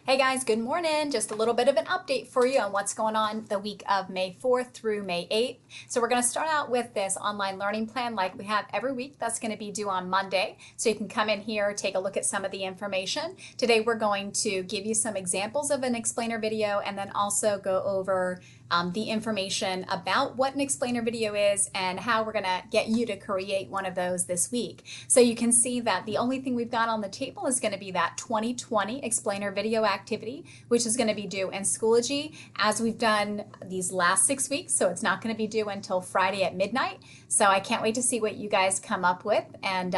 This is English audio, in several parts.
Hey guys, good morning. Just a little bit of an update for you on what's going on the week of May 4th through May 8th. So we're going to start out with this online learning plan like we have every week. That's going to be due on Monday. So you can come in here, take a look at some of the information. Today we're going to give you some examples of an explainer video and then also go over the information about what an explainer video is and how we're going to get you to create one of those this week. So you can see that the only thing we've got on the table is going to be that 2020 explainer video activity, which is going to be due in Schoology as we've done these last 6 weeks. So it's not going to be due until Friday at midnight. So I can't wait to see what you guys come up with and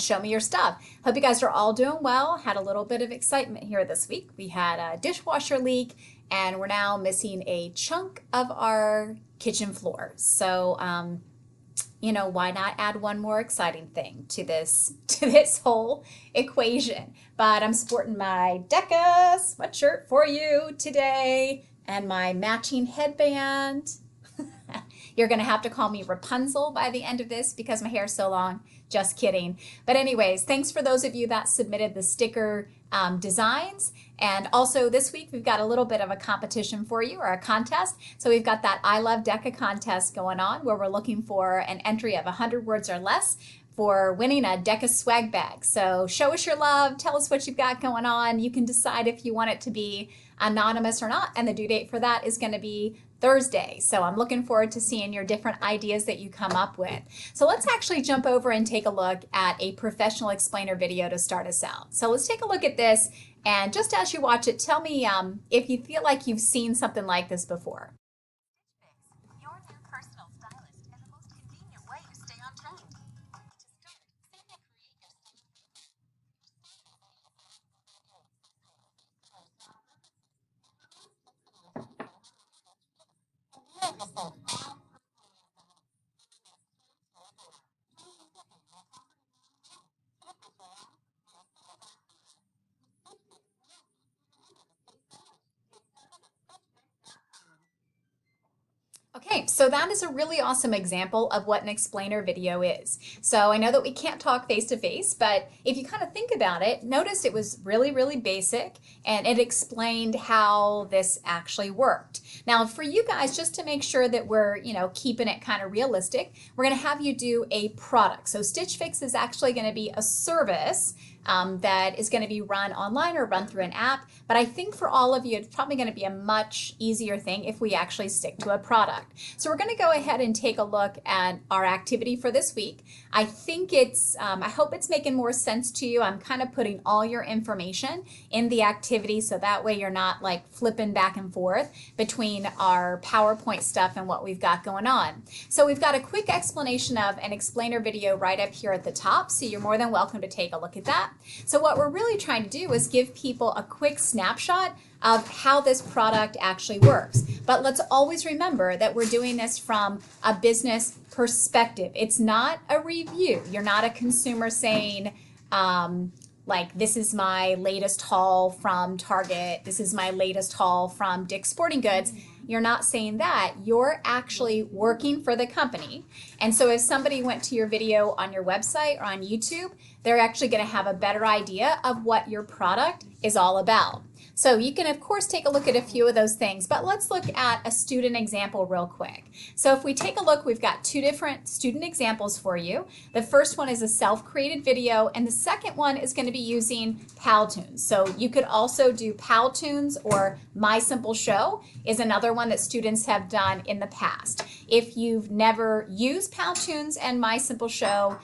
show me your stuff. Hope you guys are all doing well. Had a little bit of excitement here this week. We had a dishwasher leak and we're now missing a chunk of our kitchen floor. So, why not add one more exciting thing to this whole equation? But I'm sporting my DECA sweatshirt for you today and my matching headband. You're going to have to call me Rapunzel by the end of this because my hair is so long. Just kidding. But anyways, thanks for those of you that submitted the sticker designs. And also this week, we've got a little bit of a competition for you, or a contest. So we've got that I Love DECA contest going on where we're looking for an entry of 100 words or less for winning a DECA swag bag. So show us your love, tell us what you've got going on. You can decide if you want it to be anonymous or not, and the due date for that is going to be Thursday. So I'm looking forward to seeing your different ideas that you come up with. So let's actually jump over and take a look at a professional explainer video to start us out. So let's take a look at this, and just as you watch it, tell me if you feel like you've seen something like this before. Your new personal stylist and the most convenient way to stay on trend. To start, save the creative Okay, so that is a really awesome example of what an explainer video is. So I know that we can't talk face to face, but if you kind of think about it, notice it was really, really basic and it explained how this actually worked. Now for you guys, just to make sure that we're, keeping it kind of realistic, we're going to have you do a product. So Stitch Fix is actually going to be a service that is going to be run online or run through an app. But I think for all of you, it's probably going to be a much easier thing if we actually stick to a product. So we're going to go ahead and take a look at our activity for this week. I think I hope it's making more sense to you. I'm kind of putting all your information in the activity so that way you're not like flipping back and forth between our PowerPoint stuff and what we've got going on. So we've got a quick explanation of an explainer video right up here at the top. So you're more than welcome to take a look at that. So what we're really trying to do is give people a quick snapshot of how this product actually works. But let's always remember that we're doing this from a business perspective. It's not a review. You're not a consumer saying, like, this is my latest haul from Target. This is my latest haul from Dick's Sporting Goods. You're not saying that. You're actually working for the company. And so if somebody went to your video on your website or on YouTube, they're actually going to have a better idea of what your product is all about. So you can, of course, take a look at a few of those things, but let's look at a student example real quick. So if we take a look, we've got two different student examples for you. The first one is a self-created video, and the second one is going to be using Powtoons. So you could also do Powtoons, or My Simple Show is another one that students have done in the past. If you've never used Powtoons and My Simple Show,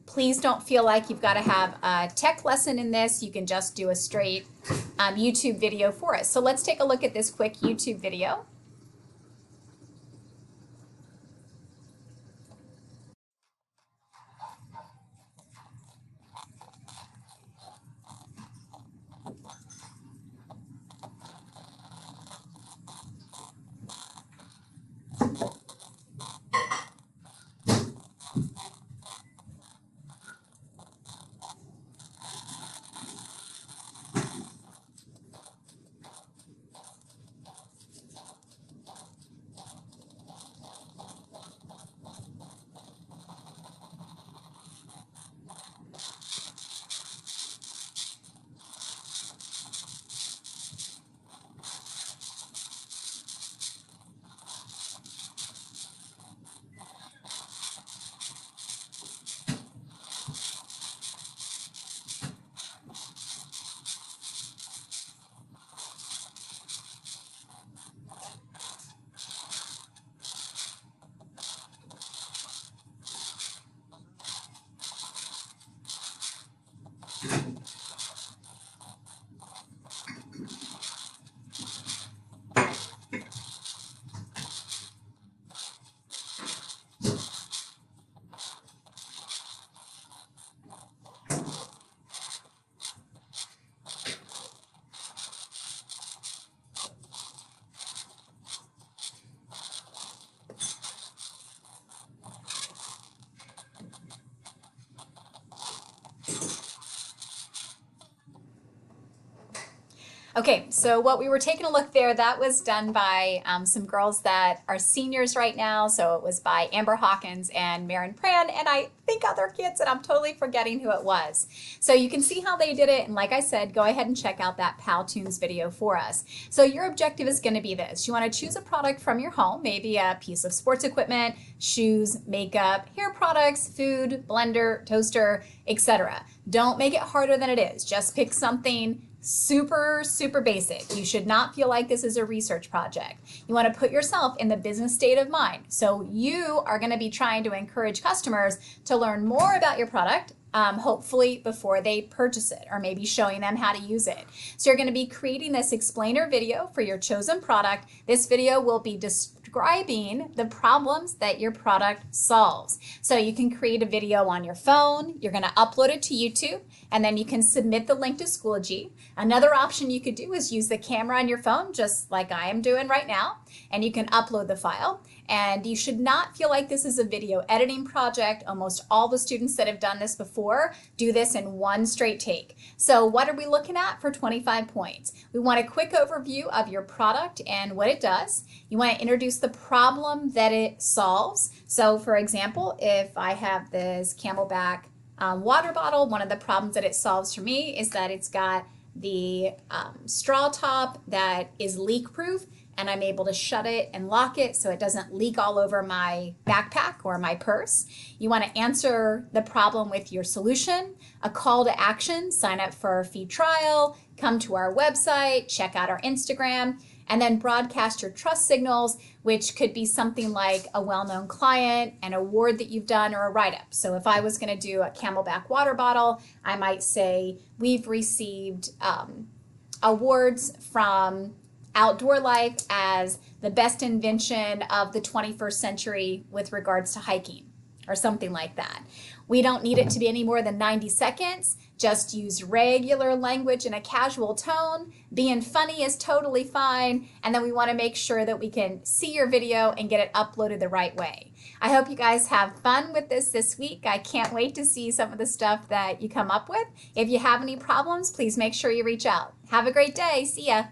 please don't feel like you've got to have a tech lesson in this. You can just do a straight YouTube video for us. So let's take a look at this quick YouTube video. Okay, so what we were taking a look there, that was done by some girls that are seniors right now. So it was by Amber Hawkins and Marin Pran, and I think other kids, and I'm totally forgetting who it was. So you can see how they did it, and like I said, go ahead and check out that Powtoons video for us. So your objective is going to be this. You want to choose a product from your home, maybe a piece of sports equipment, shoes, makeup, hair products, food, blender, toaster, etc. Don't make it harder than it is. Just pick something super basic. You should not feel like this is a research project. You want to put yourself in the business state of mind. So you are going to be trying to encourage customers to learn more about your product, hopefully before they purchase it, or maybe showing them how to use it. So you're going to be creating this explainer video for your chosen product. This video will be describing the problems that your product solves. So you can create a video on your phone, you're going to upload it to YouTube, and then you can submit the link to Schoology. Another option you could do is use the camera on your phone, just like I am doing right now, and you can upload the file. And you should not feel like this is a video editing project. Almost all the students that have done this before do this in one straight take. So what are we looking at for 25 points? We want a quick overview of your product and what it does. You want to introduce the problem that it solves. So for example, if I have this Camelback water bottle, one of the problems that it solves for me is that it's got the straw top that is leak proof, and I'm able to shut it and lock it so it doesn't leak all over my backpack or my purse. You want to answer the problem with your solution, a call to action, sign up for a free trial, come to our website, check out our Instagram, and then broadcast your trust signals, which could be something like a well-known client, an award that you've done, or a write-up. So if I was going to do a Camelback water bottle, I might say we've received awards from Outdoor Life as the best invention of the 21st century with regards to hiking, or something like that. We don't need it to be any more than 90 seconds. Just use regular language in a casual tone. Being funny is totally fine. And then we want to make sure that we can see your video and get it uploaded the right way. I hope you guys have fun with this week. I can't wait to see some of the stuff that you come up with. If you have any problems, please make sure you reach out. Have a great day. See ya.